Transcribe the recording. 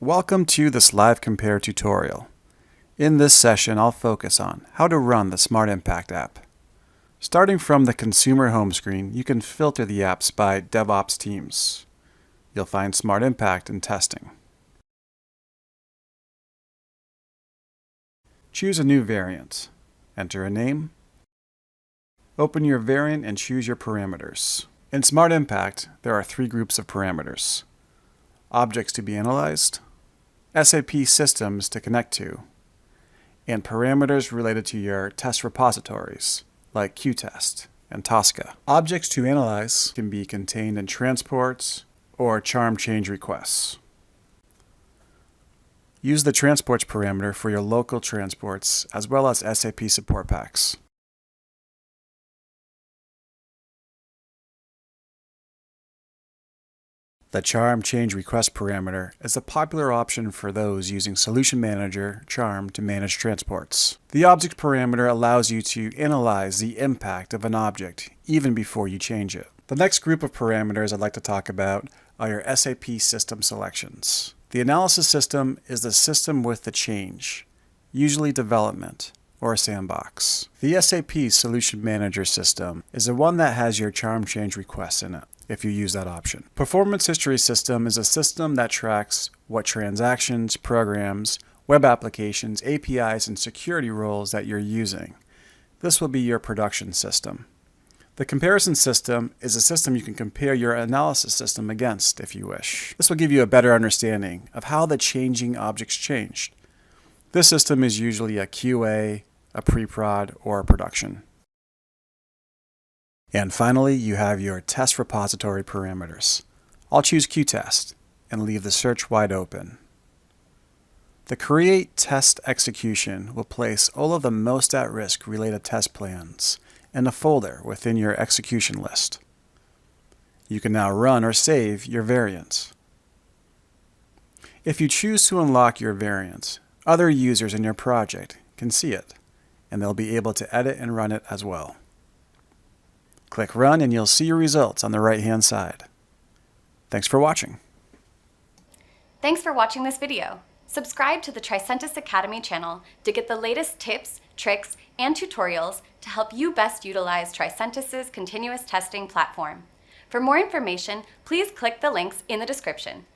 Welcome to this LiveCompare tutorial. In this session, I'll focus on how to run the Smart Impact app. Starting from the consumer home screen, you can filter the apps by DevOps teams. You'll find Smart Impact in testing. Choose a new variant. Enter a name. Open your variant and choose your parameters. In Smart Impact, there are three groups of parameters: objects to be analyzed, SAP systems to connect to, and parameters related to your test repositories, like Qtest and Tosca. Objects to analyze can be contained in transports or charm change requests. Use the transports parameter for your local transports as well as SAP support packs. The charm change request parameter is a popular option for those using Solution Manager Charm to manage transports. The object parameter allows you to analyze the impact of an object even before you change it. The next group of parameters I'd like to talk about are your SAP system selections. The analysis system is the system with the change, usually development or a sandbox. The SAP Solution Manager system is the one that has your charm change requests in it, if you use that option. Performance History System is a system that tracks what transactions, programs, web applications, APIs, and security roles that you're using. This will be your production system. The Comparison System is a system you can compare your analysis system against if you wish. This will give you a better understanding of how the changing objects changed. This system is usually a QA, a pre-prod, or a production. And finally, you have your test repository parameters. I'll choose Qtest and leave the search wide open. The Create Test execution will place all of the most at-risk related test plans in a folder within your execution list. You can now run or save your variant. If you choose to unlock your variant, other users in your project can see it, and they'll be able to edit and run it as well. Click Run and you'll see your results on the right-hand side. Thanks for watching. Thanks for watching this video. Subscribe to the Tricentis Academy channel to get the latest tips, tricks, and tutorials to help you best utilize Tricentis' continuous testing platform. For more information, please click the links in the description.